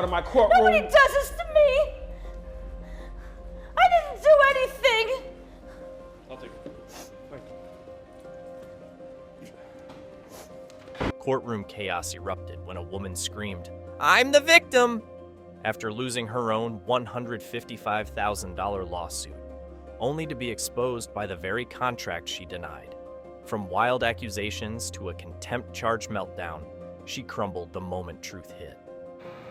of my courtroom. Nobody does this to me. I didn't do anything. I'll take it. Courtroom chaos erupted when a woman screamed, "I'm the victim!" after losing her own $155,000 lawsuit, only to be exposed by the very contract she denied. From wild accusations to a contempt charge meltdown, she crumbled the moment truth hit.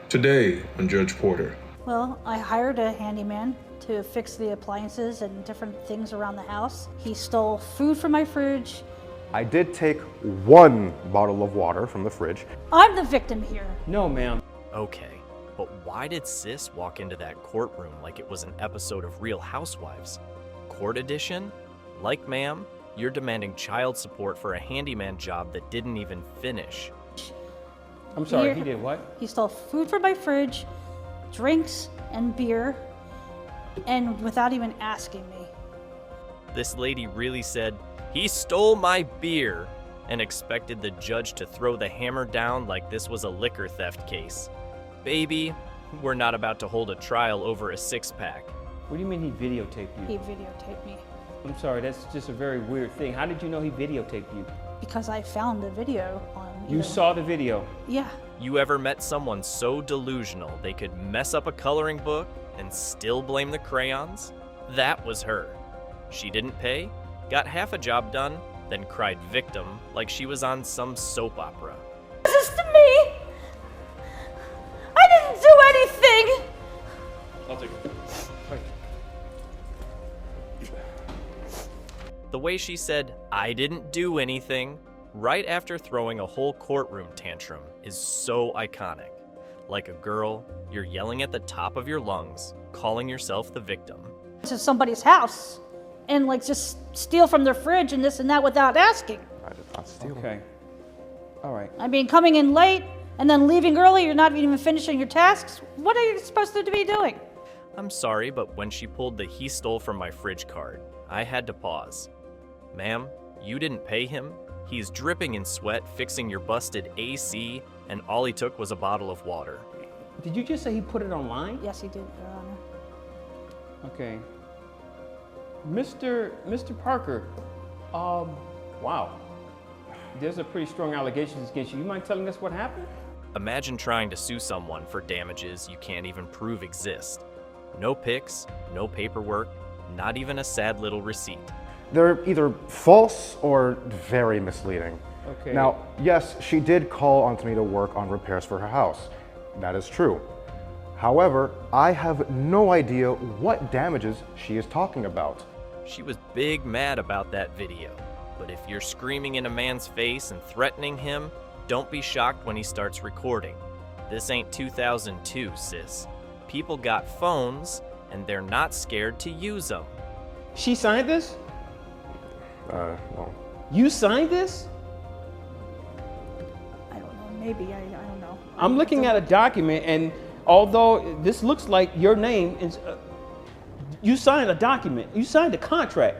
Today on Judge Porter. Well, I hired a handyman to fix the appliances and different things around the house. He stole food from my fridge. I did take one bottle of water from the fridge. I'm the victim here. No, ma'am. Okay, but why did Sis walk into that courtroom like it was an episode of Real Housewives? Court edition? Like, ma'am, you're demanding child support for a handyman job that didn't even finish. I'm sorry, Here- he did what? He stole food from my fridge, drinks and beer, and without even asking me. This lady really said, "He stole my beer," and expected the judge to throw the hammer down like this was a liquor theft case. Baby, we're not about to hold a trial over a six-pack. What do you mean he videotaped you? He videotaped me I'm sorry, that's just a very weird thing. How did you know he videotaped you? because I found the video on. You saw the video. Yeah. You ever met someone so delusional they could mess up a coloring book and still blame the crayons? That was her. She didn't pay, got half a job done, then cried victim like she was on some soap opera. This is to me. I didn't do anything. I'll take it. The way she said, "I didn't do anything," right after throwing a whole courtroom tantrum is so iconic. Like a girl, you're yelling at the top of your lungs, calling yourself the victim. To somebody's house and like just steal from their fridge and this and that without asking. I did not steal. Okay. All right. I mean, coming in late and then leaving early, you're not even finishing your tasks. What are you supposed to be doing? I'm sorry, but when she pulled the "he stole from my fridge" card, I had to pause. Ma'am, you didn't pay him. He's dripping in sweat fixing your busted AC, and all he took was a bottle of water. Did you just say he put it online? Yes, he did, Your Honor. Okay. Mr. Parker, wow. There's a pretty strong allegations against you. You mind telling us what happened? Imagine trying to sue someone for damages you can't even prove exist. No pics, no paperwork, not even a sad little receipt. They're either false or very misleading. Okay. Now, yes, she did call onto me to work on repairs for her house. That is true. However, I have no idea what damages she is talking about. She was big mad about that video. But if you're screaming in a man's face and threatening him, don't be shocked when he starts recording. This ain't 2002, sis. People got phones, and they're not scared to use them. She signed this? No. You signed this? I don't know. Maybe. I don't know. I'm looking at a document, and although this looks like your name, is, you signed a document. You signed a contract.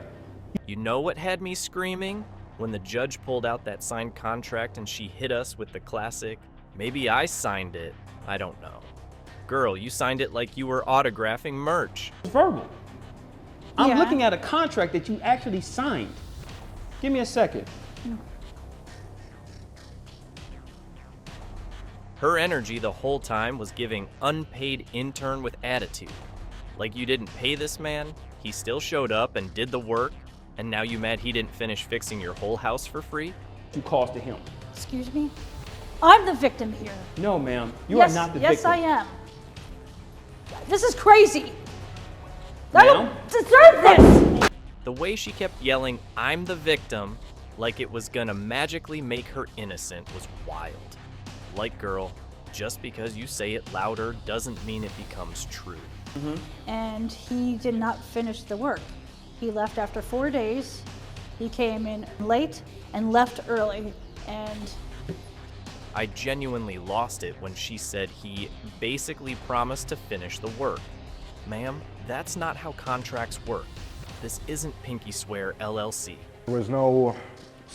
You know what had me screaming? When the judge pulled out that signed contract and she hit us with the classic, "Maybe I signed it, I don't know." Girl, you signed it like you were autographing merch. It's verbal. I'm Yeah. looking at a contract that you actually signed. Give me a second. Her energy the whole time was giving unpaid intern with attitude. Like you didn't pay this man, he still showed up and did the work, and now you mad he didn't finish fixing your whole house for free? You caused to him. Excuse me? I'm the victim here. No, ma'am. You yes, are not the yes, victim. I am. This is crazy. I Ma'am? don't deserve this. The way she kept yelling, "I'm the victim," like it was gonna magically make her innocent was wild. Like, girl, just because you say it louder doesn't mean it becomes true. And he did not finish the work. He left after 4 days. He came in late and left early. And I genuinely lost it when she said he basically promised to finish the work. Ma'am, that's not how contracts work. This isn't Pinky Swear LLC. There was no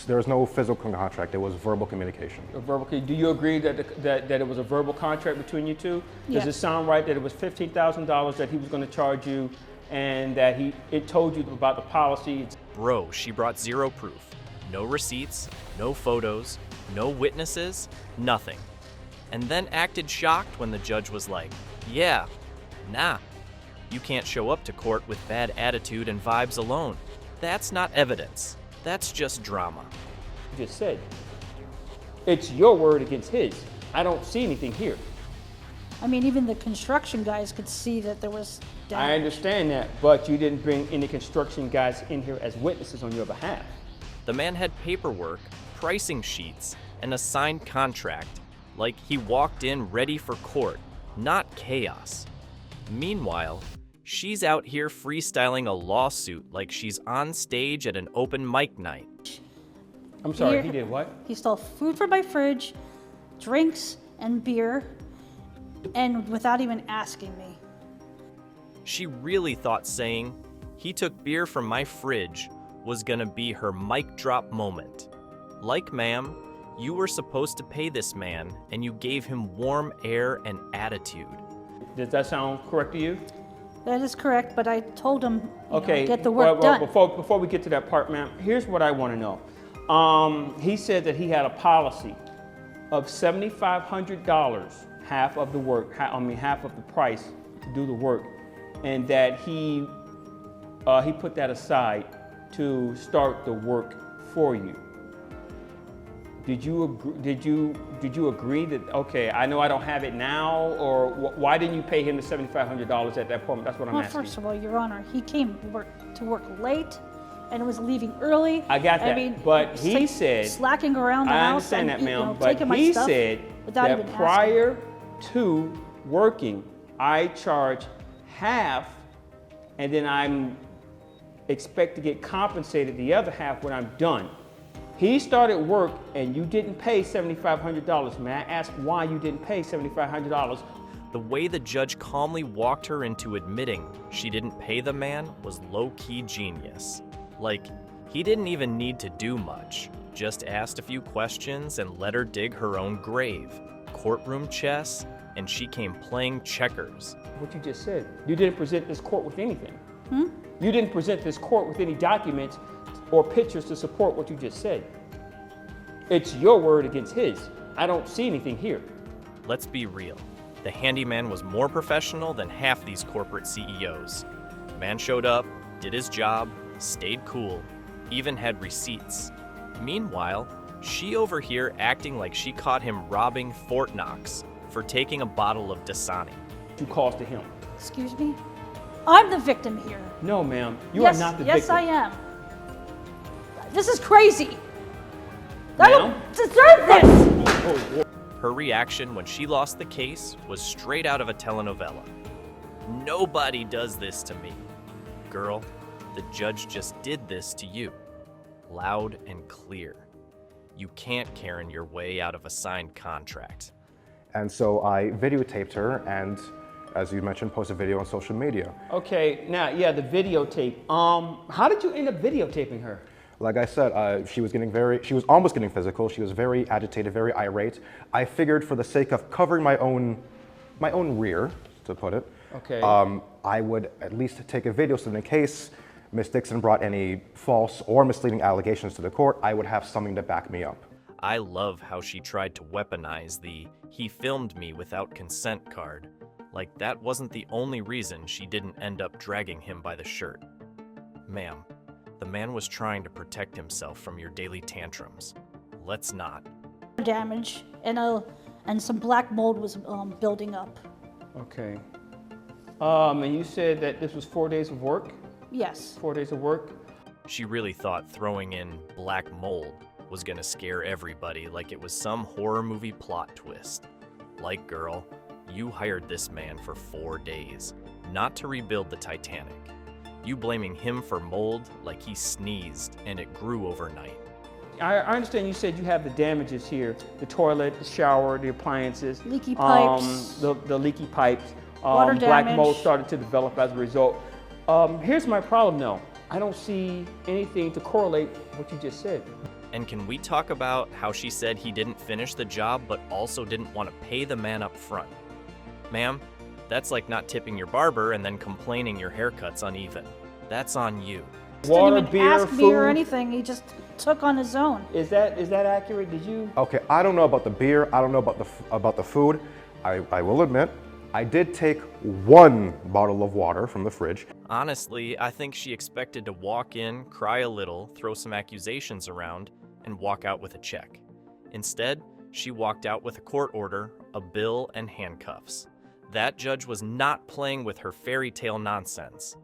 There was no physical contract. It was verbal communication. Do you agree that it was a verbal contract between you two? Does Yes. it sound right that it was $15,000 that he was going to charge you, and that it told you about the policy? Bro, she brought zero proof. No receipts, no photos, no witnesses, nothing. And then acted shocked when the judge was like, yeah, nah. You can't show up to court with bad attitude and vibes alone. That's not evidence. That's just drama. You just said it's your word against his. I don't see anything here. I mean, even the construction guys could see that there was I damage. understand that, but you didn't bring any construction guys in here as witnesses on your behalf. The man had paperwork, pricing sheets, and a signed contract, like he walked in ready for court, not chaos. Meanwhile, she's out here freestyling a lawsuit like she's on stage at an open mic night. I'm sorry, Here- he did what? He stole food from my fridge, drinks and beer, and without even asking me. She really thought saying, he took beer from my fridge, was gonna be her mic drop moment. Like, ma'am, you were supposed to pay this man, and you gave him warm air and attitude. Does that sound correct to you? That is correct, but I told him, Okay. get the work done. Before we get to that part, ma'am, here's what I want to know. He said that he had a policy of $7,500, half of the work, half of the price to do the work, and that he put that aside to start the work for you. Did you agree that, okay, I know I don't have it now, or why didn't you pay him the $7,500 at that point? That's what I'm Well, asking. first of all, Your Honor, he came to work late and was leaving early. I got that, I mean, but he said, slacking around the I house understand and that, ma'am, taking but my he stuff said without even that asking. prior to working, I charge half, and then I'm expect to get compensated the other half when I'm done. He started work and you didn't pay $7,500. May I ask why you didn't pay $7,500? The way the judge calmly walked her into admitting she didn't pay the man was low-key genius. Like, he didn't even need to do much, just asked a few questions and let her dig her own grave. Courtroom chess, and she came playing checkers. What you just said. You didn't present this court with anything. You didn't present this court with any documents or pictures to support what you just said. It's your word against his. I don't see anything here. Let's be real. The handyman was more professional than half these corporate CEOs. Man showed up, did his job, stayed cool, even had receipts. Meanwhile, she over here acting like she caught him robbing Fort Knox for taking a bottle of Dasani. You caused to him. Excuse me? I'm the victim here. No, ma'am, you yes, are not the yes, victim. I am. This is crazy. I Ma'am? don't deserve this. Her reaction when she lost the case was straight out of a telenovela. Nobody does this to me. Girl, the judge just did this to you. Loud and clear. You can't Karen your way out of a signed contract. And so I videotaped her and, as you mentioned, posted a video on social media. Okay, now, yeah, the videotape. How did you end up videotaping her? Like I said, she was almost getting physical. She was very agitated, very irate. I figured for the sake of covering my own rear, to put it, Okay. I would at least take a video so that in case Ms. Dixon brought any false or misleading allegations to the court, I would have something to back me up. I love how she tried to weaponize the "he filmed me without consent" card. Like that wasn't the only reason she didn't end up dragging him by the shirt. Ma'am, the man was trying to protect himself from your daily tantrums. Let's not. Damage and some black mold was building up. Okay. And you said that this was 4 days of work? Yes. 4 days of work? She really thought throwing in black mold was gonna scare everybody like it was some horror movie plot twist. Like, girl, you hired this man for 4 days, not to rebuild the Titanic. You blaming him for mold like he sneezed and it grew overnight. I understand you said you have the damages here, the toilet, the shower, the appliances. Leaky pipes. The leaky pipes. Water Black damage. mold started to develop as a result. Here's my problem though. I don't see anything to correlate what you just said. And can we talk about how she said he didn't finish the job but also didn't want to pay the man up front? Ma'am, that's like not tipping your barber and then complaining your haircut's uneven. That's on you. Water, Didn't even beer, ask me or food. anything. He just took on his own. Is that accurate? Did you? Okay, I don't know about the beer. I don't know about the food. I will admit, I did take 1 bottle of water from the fridge. Honestly, I think she expected to walk in, cry a little, throw some accusations around, and walk out with a check. Instead, she walked out with a court order, a bill, and handcuffs. That judge was not playing with her fairy tale nonsense.